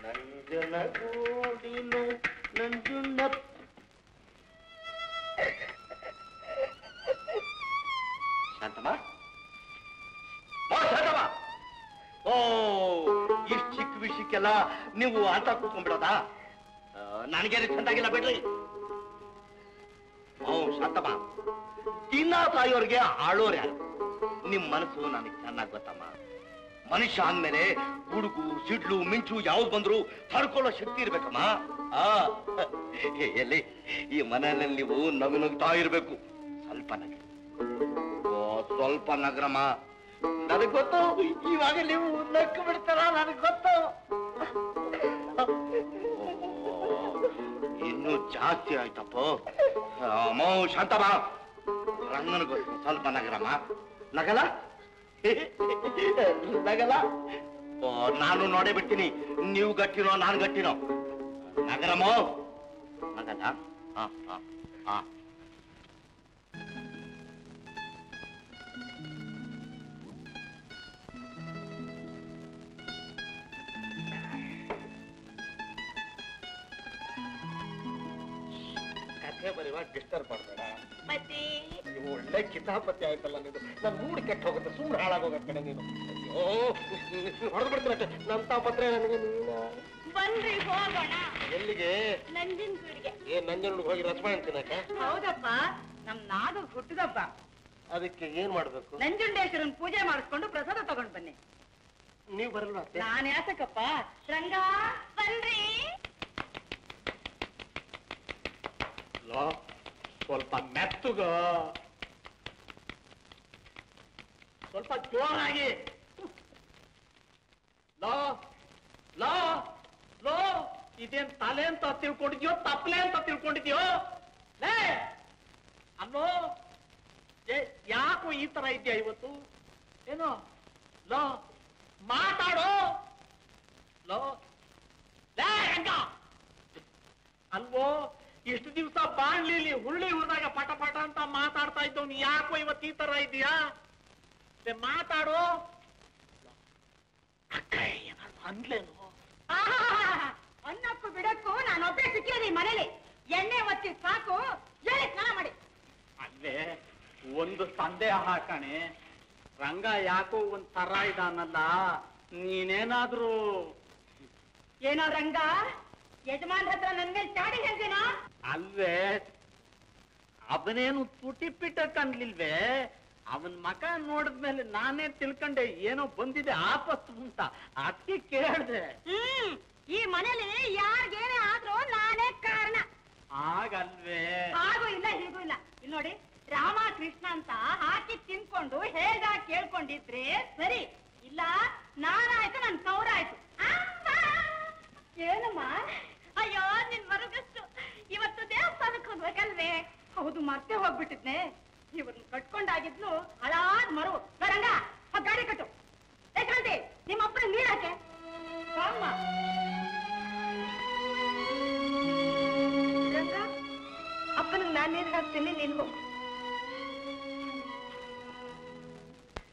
[SPEAKER 2] ನಂಜನಗೂಡಿನ ನಂಜುಂಡ ಶಾಂತಮ್ಮ, ಶಾಂತಮ್ಮ. ಓ, ಇಷ್ಟು ಚಿಕ್ಕ ವಿಷಯಕ್ಕೆಲ್ಲ ನೀವು ಆಟ ಕೂತ್ಕೊಂಡ್ಬಿಡೋದಾ? ನನಗೇನು ಚಂದಾಗಿಲ್ಲ ಬಿಡ್ರಿ. ಶಾಂತಮ್ಮ, ದಿನ ತಾಯಿಯವ್ರಿಗೆ ಆಳೋರು ಯಾರು? ನಿಮ್ ಮನಸ್ಸು ನನಗೆ ಚೆನ್ನಾಗಿ ಗೊತ್ತಮ್ಮ. ಮನುಷ್ಯ ಅಂದ್ಮೇಲೆ ಗುಡುಗು, ಸಿಡ್ಲು, ಮಿಂಚು ಯಾವ್ದು ಬಂದ್ರು ತಡ್ಕೊಳ್ಳೋ ಶಕ್ತಿ ಇರ್ಬೇಕಮ್ಮ. ಎಲ್ಲಿ ಈ ಮನೆಯಲ್ಲಿ ನೀವು ನಗುತ್ತಾ ಇರ್ಬೇಕು. ಸ್ವಲ್ಪ ನಗ್ರಿ. ಸ್ವಲ್ಪ ನಗರಮ್ಮ. ನನಗ್ ಗೊತ್ತು, ಇವಾಗ ನೀವು ನಕ್ಕು ಬಿಡ್ತಾರ, ನನಗ್ ಗೊತ್ತು. ಇನ್ನು ಜಾಸ್ತಿ ಆಯ್ತಪ್ಪ. ಅಮ್ಮೋ ಶಾಂತಮ್ಮ, ರಂಗನಿಗೋಸ್ಕರ ಸ್ವಲ್ಪ ನಗರಮ್ಮ. ನಗಲ ನಗಲ ನಾನು ನೋಡೇ ಬಿಡ್ತೀನಿ, ನೀವು ಗಟ್ಟಿನೋ ನಾನು ಗಟ್ಟಿನೋ. ನಗರಮ್ಮೋ ನಗಲ. ಹಾ ಹಾ ಹಾ. ಕಥೆ ಬರೆಯುವಾಗ ಡಿಸ್ಟರ್ಬ್ ಮಾಡಬೇಡ. ನೀವು ಒಳ್ಳೆ ಕಿತಾಪತಿ ಆಯ್ತಲ್ಲ ನೀನು. ನನ್ನ ಮೂಡ್ ಕೆಟ್ಟ ಹೋಗುತ್ತೆ, ಸುಮ್ಮನೆ ಹಾಳಾಗೋಗತ್ತೆ ಕಡೆ ನೀನು. ಅಯ್ಯೋ ಹೊಡೆದು ಬಿಡ್ತೀನಷ್ಟೇ. ನಂತ ಪತ್ರ ನನಗೆ ನೀನು.
[SPEAKER 4] ಬನ್ರಿ ಹೋಗೋಣ.
[SPEAKER 2] ಎಲ್ಲಿಗೆ?
[SPEAKER 4] ನಂಜನಗೂಡಿಗೆ.
[SPEAKER 2] ನಂಜನಗೂಡಿಗೆ ಹೋಗಿ ರಸಬಾಳೆ ತಿನ್ನಕ್ಕೆ?
[SPEAKER 4] ಹೌದಪ್ಪ, ನಮ್ ನಾಡು ಹುಟ್ಟಿದಪ್ಪ.
[SPEAKER 2] ಅದಕ್ಕೆ ಏನ್ ಮಾಡ್ಬೇಕು?
[SPEAKER 4] ನಂಜುಂಡೇಶ್ವರನ್ ಪೂಜೆ ಮಾಡಿಸ್ಕೊಂಡು ಪ್ರಸಾದ ತಗೊಂಡ್ ಬನ್ನಿ.
[SPEAKER 2] ನೀವು ಬರಲ್ವಾ?
[SPEAKER 4] ನಾನ್ ಯಾತಕ್ಕಪ್ಪ. ರಂಗ ಬನ್ರಿ.
[SPEAKER 3] ಸ್ವಲ್ಪ ಮೆತ್ತಗ, ಸ್ವಲ್ಪ ಜೋರಾಗಿ. ಲೋ ಲೋ ಲೋ, ಇದೇನ್ ತಲೆ ಅಂತ ತಿಳ್ಕೊಂಡಿದ್ಯೋ ತಪ್ಪಲೆ ಅಂತ ತಿಳ್ಕೊಂಡಿದ್ಯೋ? ಲೇ ಅನ್ನೋ, ಯಾಕೋ ಈ ತರ ಇದೆಯಾ ಇವತ್ತು? ಏನು ಲೋ ಮಾತಾಡೋ. ಲೋ ಲೇ ರಂಗ, ಅಲ್ವೋ ಇಷ್ಟು ದಿವಸ ಬಾಣ್ಲಿಲಿ ಹುಳ್ಳಿ ಹುಳಿದಾಗ ಪಟ ಪಟ ಅಂತ ಮಾತಾಡ್ತಾ ಇದ್ದವನು ಯಾಕೋ ಇವತ್ತು ಈ ತರ ಇದೆಯಾ? ಮಾತಾಡೋ. ಅಕ್ಕ ಏನಾದ್ರು ಅಂದ್ಲೇನು?
[SPEAKER 4] ಅನ್ನಕ್ಕೂ ಬಿಡಕ್ಕೂ ನಾನೊಬ್ಬೇ ಸಿಕ್ಕಿರೋದು ಈ ಮನೇಲಿ. ಎಣ್ಣೆ ಒತ್ತಿ ಸಾಕು, ಹೇಳಿ ಸ್ನಾನ ಮಾಡಿ.
[SPEAKER 3] ಅಲ್ಲೇ ಒಂದು ಸಂದೇಹ ಹಾಕಣೆ, ರಂಗ ಯಾಕೋ ಒಂದ್ ತರ ಇದಾನಲ್ಲ, ನೀನೇನಾದ್ರೂ
[SPEAKER 4] ಏನೋ ರಂಗ, ಯಜಮಾನ್ ಹತ್ರ ನನ್ ಮೇಲೆ ಚಾಡಿ ಹೇಳ್ತೀನೋ?
[SPEAKER 3] ಅಲ್ವೇ, ಅವನೇನು ತುಟಿ ಪಿಟ ಕನ್ಲಿಲ್ವೇ? ಅವನ್ ಮಕ ನೋಡಿದ್ಮೇಲೆ ನಾನೇ ತಿಳ್ಕೊಂಡೆ ಏನೋ ಬಂದಿದೆ ಆಪತ್ತು ಅಂತ, ಅದಕ್ಕೆ ಕೇಳ್ದೆ.
[SPEAKER 4] ಈ ಮನೇಲಿ ಯಾರಿಗೇನೇ ಆದ್ರೂ ನಾನೇ ಕಾರಣ.
[SPEAKER 3] ಆಗಲ್ವೇ?
[SPEAKER 4] ಹಾಗೂ ಇಲ್ಲ ಹೀಗೂ ಇಲ್ಲ. ಇಲ್ಲಿ ನೋಡಿ, ರಾಮ ಕೃಷ್ಣ ಅಂತ ಹಾಕಿ ತಿನ್ಕೊಂಡು ಹೇಳ್ದಾಗ ಕೇಳ್ಕೊಂಡಿದ್ರೆ ಸರಿ, ಇಲ್ಲ ನಾನಾಯ್ತು ನನ್ ಕೌರಾಯ್ತು. ಏನಮ್ಮ? ಅಯ್ಯೋ ನಿನ್ ಮರುಗಷ್ಟು ಇವತ್ತು ದೇವಸ್ಥಾನಕ್ಕೆ ಹೋಗ್ಬೇಕಲ್ವೇ? ಹೌದು, ಮತ್ತೆ ಹೋಗ್ಬಿಟ್ಟಿದ್ನೆ. ಇವ್ರನ್ನ ಕಟ್ಕೊಂಡಾಗಿದ್ಲು ಹಳಾದ್ ಮರು. ರಂಗ, ಗಾಡಿ ಕಟ್ಟು. ಯಾಕಂತೆ ನಿಮ್ಮ ಅಪ್ಪನ ನೀರ್ ಹಾಕೆ. ರಂಗ, ಅಪ್ಪನಿಗೆ ನಾನ್ ನೀರ್ ಹಾಕ್ತೀನಿ, ನೀನ್ ಹೋಗು.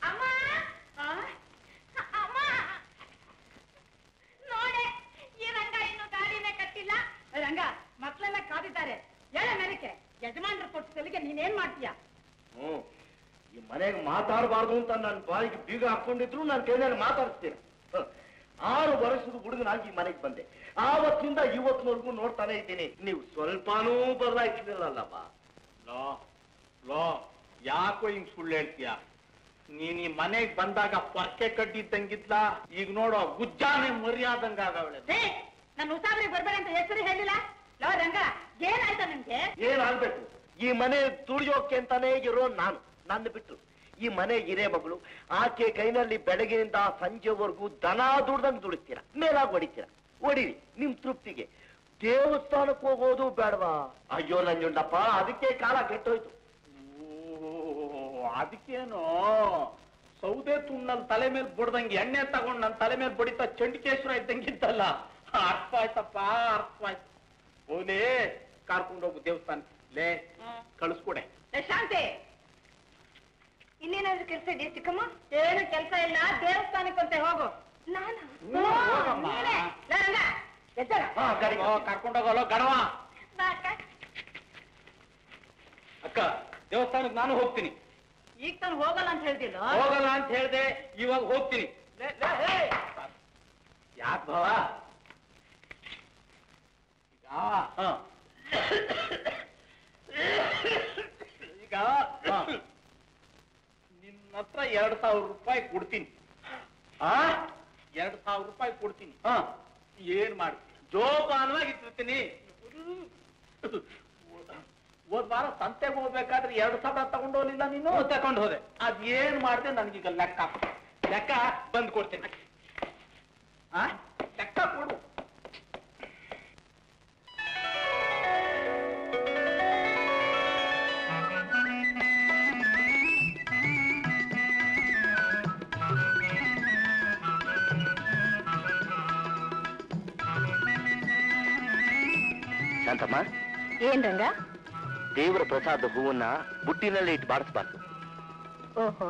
[SPEAKER 4] ಅಮ್ಮ ಅಮ್ಮ ನೋಡೆ, ಈ ರಂಗ ಇನ್ನು ಗಾಡಿನೇ ಕಟ್ಟಿಲ್ಲ. ರಂಗ, ಮಕ್ಕಳೆಲ್ಲ ಕಾದಿದ್ದಾರೆ, ಹೇಳ ಮೇಲಕ್ಕೆ. ಯಜಮಾನ್ರ ಕೊಟ್ಟು ಸಲಿಗೆ ನೀನೇನ್ ಮಾಡ್ತೀಯ?
[SPEAKER 2] ಈ ಮನೆಗೆ ಮಾತಾಡಬಾರ್ದು ಅಂತ ನನ್ನ ಬಾಯಿಗೆ ಬೀಗ ಹಾಕೊಂಡಿದ್ರು ನಾನು ಕೈಯಲ್ಲಿ ಮಾತಾಡ್ತೀನಿ. 6 ವರ್ಷದ ಹುಡುಗನಾಗಿ ಮನೆಗೆ ಬಂದೆ. ಆವತ್ತಿನಿಂದ ಇವತ್ತಿನವರೆಗೂ ನೋಡ್ತಾನೆ ಇದ್ದೀನಿ. ನೀವು ಸ್ವಲ್ಪನೂ ಬದಲಾಯಿಸಿರಲ್ಲಪ್ಪ.
[SPEAKER 3] ಲೋ ಲೋ, ಯಾಕೋ ಹಿಂಗ್ ಸುಳ್ಳು ಹೇಳ್ತೀಯ? ನೀನ್ ಈ ಮನೆಗ್ ಬಂದಾಗ ಪರ್ಕೆ ಕಡ್ಡಿದ್ದಂಗಿದ್ಲ, ಈಗ ನೋಡೋ ಗುಜ್ಜಾನೆ ಮರ್ಯಾದಂಗಾಗವಳೆ.
[SPEAKER 4] ನನ್ನ ಉಸಾಬರಿಗೆ ಬರ್ಬೇಡ ಅಂತ ಹೆಸರು ಹೇಳಿಲ್ಲ. ಲೋ ರಂಗ, ಏನಾಯ್ತ ನಿಮ್ಗೆ?
[SPEAKER 2] ಏನಾಗ್ಬೇಕು? ಈ ಮನೆ ದುಡಿಯೋಕೆ ಅಂತಾನೆ ಇರೋ ನಾನು, ನನ್ನ ಬಿಟ್ಟು ಈ ಮನೆ ಹಿರೇ ಮಗಳು. ಆಕೆ ಕೈನಲ್ಲಿ ಬೆಳಗಿನಿಂದ ಸಂಜೆವರೆಗೂ ದನ ದುಡ್ದಂಗ್ ದುಡಿತೀರ, ಮೇಲಾಗಿ ಹೊಡಿತೀರ. ಹೊಡಿರಿ ನಿಮ್ ತೃಪ್ತಿಗೆ. ದೇವಸ್ಥಾನಕ್ಕೆ ಹೋಗೋದು ಬೇಡವಾ? ಅಯ್ಯೋ ನಂಜುಂಡಪ್ಪ, ಅದಕ್ಕೆ ಕಾಲ ಕೆಟ್ಟೋಯ್ತು.
[SPEAKER 3] ಅದಕ್ಕೇನು ಸೌದೆ ತುಂಡಲ್ಲಿ ತಲೆ ಮೇಲೆ ಬಡ್ದಂಗೆ ಎಣ್ಣೆ ತಗೊಂಡ್ ನನ್ನ ತಲೆ ಮೇಲೆ ಬಡಿತಾ ಚಂಡಿಕೇಶ್ವರ ಇದ್ದಂಗಿದ್ದಲ್ಲ. ಅರ್ಥ ಆಯ್ತಪ್ಪ, ಅರ್ಥ ಆಯ್ತು. ಹೋಗ್ಲೇ ಕರ್ಕೊಂಡೋಗು ದೇವಸ್ಥಾನ. ಲೇ ಕಳಿಸ್ಕೊಡೆ.
[SPEAKER 4] ಶಾಂತಿ, ಇನ್ನೇನಾದ್ರೂ ಕೆಲಸ ಇದೆಯಾ ಚಿಕ್ಕಮ್ಮ? ಏನು ಕೆಲಸ ಇಲ್ಲ, ದೇವಸ್ಥಾನಕ್ಕಂತೆ ಹೋಗು.
[SPEAKER 3] ಕರ್ಕೊಂಡೋಗಲ್ಲ ಗಡವ. ಅಕ್ಕ, ದೇವಸ್ಥಾನಕ್ಕೆ ನಾನು ಹೋಗ್ತೀನಿ.
[SPEAKER 4] ಈಗ ತಾನು ಹೋಗಲ್ಲ ಅಂತ ಹೇಳ್ತಿಲ್ಲ?
[SPEAKER 3] ಹೋಗಲ್ಲ ಅಂತ ಹೇಳ್ದೆ, ಇವಾಗ ಹೋಗ್ತೀನಿ. ಯಾಕೆ ಭಾವ? ಈಗ ನಿನ್ನ ಹತ್ರ 2,000 ರೂಪಾಯಿ ಕೊಡ್ತೀನಿ. 2,000 ರೂಪಾಯಿ ಕೊಡ್ತೀನಿ. ಏನ್ ಮಾಡ್ತೀನಿ? ಜೋಪಾನವಾಗಿ ಇಟ್ಟಿರ್ತೀನಿ. ಹೋದ್ ವಾರ ಸಂತೆಗೆ ಹೋಗ್ಬೇಕಾದ್ರೆ 2,000 ತಗೊಂಡೋಲಿಲ್ಲ ನೀನು. ತಗೊಂಡು ಹೋದೆ. ಅದ್ ಏನ್ ಮಾಡ್ದೆ ನನಗೀಗ ಲೆಕ್ಕ ಬಂದ್ ಕೊಡ್ತೀನಿ. ಲೆಕ್ಕ ಕೊಡು.
[SPEAKER 2] ಶಾಂತಮ್ಮ,
[SPEAKER 4] ಏನ್ ರಂಗ?
[SPEAKER 2] ದೇವರ ಪ್ರಸಾದ ಹೂವನ್ನ ಬುಟ್ಟಿನಲ್ಲಿ ಇಟ್ಟು ಬಾಡಿಸ್ಬಾರ್ದು.
[SPEAKER 4] ಓಹೋ,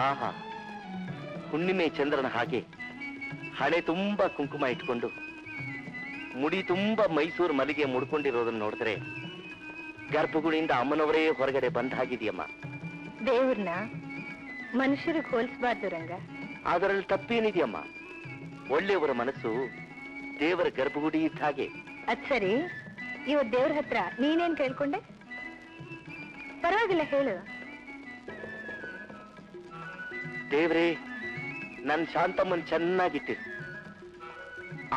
[SPEAKER 2] ಆಹಾ, ಹುಣ್ಣಿಮೆ ಚಂದ್ರನ ಹಾಗೆ ಹಣೆ ತುಂಬಾ ಕುಂಕುಮ ಇಟ್ಕೊಂಡು ಮುಡಿ ತುಂಬಾ ಮೈಸೂರು ಮಲ್ಲಿಗೆ ಮುಡ್ಕೊಂಡಿರೋದನ್ನ ನೋಡಿದ್ರೆ ಗರ್ಭಗುಡಿಯಿಂದ ಅಮ್ಮನವರೇ ಹೊರಗಡೆ ಬಂದ ಹಾಗಿದೆಯಮ್ಮ.
[SPEAKER 4] ದೇವ್ರನ್ನ ಮನುಷ್ಯರಿಗೆ ಹೋಲಿಸಬಾರ್ದು ರಂಗ.
[SPEAKER 2] ಅದರಲ್ಲಿ ತಪ್ಪೇನಿದೆಯಮ್ಮ? ಒಳ್ಳೆಯವರ ಮನಸ್ಸು ದೇವರ ಗರ್ಭಗುಡಿ ಇದ್ದ ಹಾಗೆ.
[SPEAKER 4] ಅದ್ ಸರಿ, ಇವತ್ ದೇವ್ರ ಹತ್ರ ನೀನೇನ್ ಕೇಳ್ಕೊಂಡೆ? ಪರವಾಗಿಲ್ಲ, ಹೇಳು.
[SPEAKER 2] ದೇವ್ರೇ, ನನ್ ಶಾಂತಮ್ಮನ್ ಚೆನ್ನಾಗಿಟ್ಟಿರು,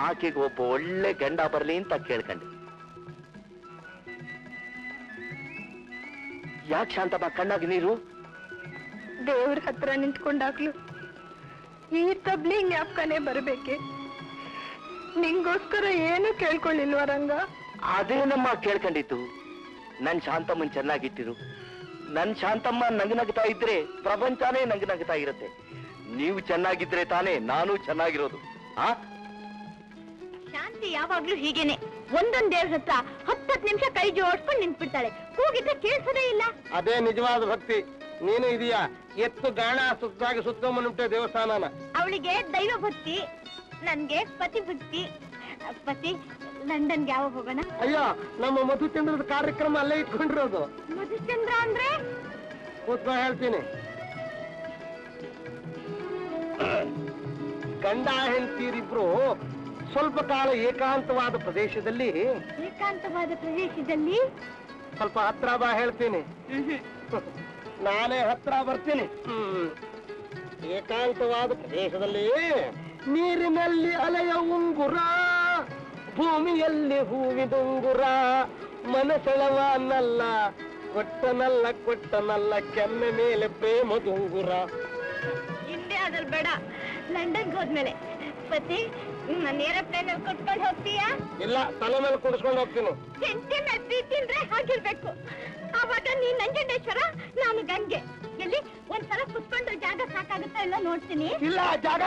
[SPEAKER 2] ಆಕೆಗೆ ಒಬ್ಬ ಒಳ್ಳೆ ಗಂಡ ಬರ್ಲಿ ಅಂತ ಕೇಳ್ಕೊಂಡೆ. ಯಾಕೆ ಶಾಂತಮ್ಮ ಕಣ್ಣಾಗಿ ನೀರು?
[SPEAKER 4] ದೇವ್ರ ಹತ್ರ ನಿಂತ್ಕೊಂಡಾಗ್ಲು ಈ ತಬ್ಲಿ ಜ್ಞಾಪಕನೇ ಬರಬೇಕೆ? ನಿಂಗೋಸ್ಕರ ಏನು ಕೇಳ್ಕೊಳ್ಳಿಲ್ವ ರಂಗ?
[SPEAKER 2] ಅದೇನಮ್ಮ ಕೇಳ್ಕೊಂಡಿತ್ತು? ನನ್ ಶಾಂತಮ್ಮನ್ ಚೆನ್ನಾಗಿಟ್ಟಿರು. ನನ್ ಶಾಂತಮ್ಮ ನಗನಗ್ತಾ ಇದ್ರೆ ಪ್ರಪಂಚನೇ ನಗನಗ್ತಾ ಇರುತ್ತೆ. ನೀವು ಚೆನ್ನಾಗಿದ್ರೆ ತಾನೇ ನಾನು ಚೆನ್ನಾಗಿರೋದು.
[SPEAKER 4] ಶಾಂತಿ ಯಾವಾಗ್ಲೂ ಹೀಗೇನೆ, ಒಂದೊಂದ್ ದೇವ್ರ ಹತ್ರ 10 ನಿಮಿಷ ಕೈ ಜೋಡಿಸ್ಕೊಂಡು ನಿಂತ್ಬಿಡ್ತಾಳೆ. ಕೂಗಿದ್ರೆ ಕೇಳಿಸೋದೇ ಇಲ್ಲ.
[SPEAKER 1] ಅದೇ ನಿಜವಾದ ಭಕ್ತಿ. ನೀನು ಇದೆಯಾ? ಎತ್ತು ಗಾಣ ಸುತ್ತಾಗಿ ಸುತ್ತಮುಟ್ಟೆ ದೇವಸ್ಥಾನನ.
[SPEAKER 4] ಅವಳಿಗೆ ದೈವ ಭಕ್ತಿ, ನನ್ಗೆ ಪತಿ ಭಕ್ತಿ. ಪತಿ, ಲಂಡನ್ಗೆ ಯಾವಾಗ ಹೋಗೋಣ?
[SPEAKER 1] ಅಯ್ಯೋ, ನಮ್ಮ ಮಧುಚಂದ್ರದ ಕಾರ್ಯಕ್ರಮ ಅಲ್ಲೇ ಇಟ್ಕೊಂಡಿರೋದು.
[SPEAKER 4] ಮಧುಚಂದ್ರ ಅಂದ್ರೆ?
[SPEAKER 1] ಕೂತ್ಕೊ, ಹೇಳ್ತೀನಿ. ಗಂಡ ಹೆಂಡತಿರಿಬ್ರು ಸ್ವಲ್ಪ ಕಾಲ ಏಕಾಂತವಾದ ಪ್ರದೇಶದಲ್ಲಿ ಸ್ವಲ್ಪ ಹತ್ರ ಬಾ, ಹೇಳ್ತೀನಿ. ನಾನೇ ಹತ್ರ ಬರ್ತೀನಿ. ಏಕಾಂತವಾದ ಪ್ರದೇಶದಲ್ಲಿ ನೀರಿನಲ್ಲಿ ಅಲೆಯ ಉಂಗುರ, ಭೂಮಿಯಲ್ಲಿ ಹೂವಿದುಂಗುರ, ಮನಸೆಳವನಲ್ಲ ಕೊಟ್ಟನಲ್ಲ ಕೆನ್ನೆ ಮೇಲೆ ಪ್ರೇಮದುಂಗುರ.
[SPEAKER 4] ಹಿಂದೆ ಅದ್ರಲ್ಲಿ ಬೇಡ, ಲಂಡನ್ಗೆ ಹೋದ್ಮೇಲೆ. ಪತಿ, ನನ್ನ ಏರೋಪ್ಲೇನ್ ಕೊಟ್ಕೊಂಡು ಹೋಗ್ತೀಯಾ?
[SPEAKER 1] ಇಲ್ಲ, ತಲೆ ಮೇಲೆ ಕುಡಿಸ್ಕೊಂಡು ಹೋಗ್ತೀನಿ.
[SPEAKER 4] ಹೆಂಡತಿ ಮೇಲೆ ಪ್ರೀತಿ ಅಂದ್ರೆ ಹಾಗಿರ್ಬೇಕು. ಆವಾಗ ನೀನ್ ನಂಜುಂಡೇಶ್ವರ, ನಾನು ಗಂಗೆ. ಎಲ್ಲಿ ಒಂದ್ಸಲ ಕುತ್ಕೊಂಡು ಜಾಗ ಸಾಕಾಗುತ್ತಾ ಇಲ್ಲ ನೋಡ್ತೀನಿ.
[SPEAKER 1] ಇಲ್ಲ, ಜಾಗ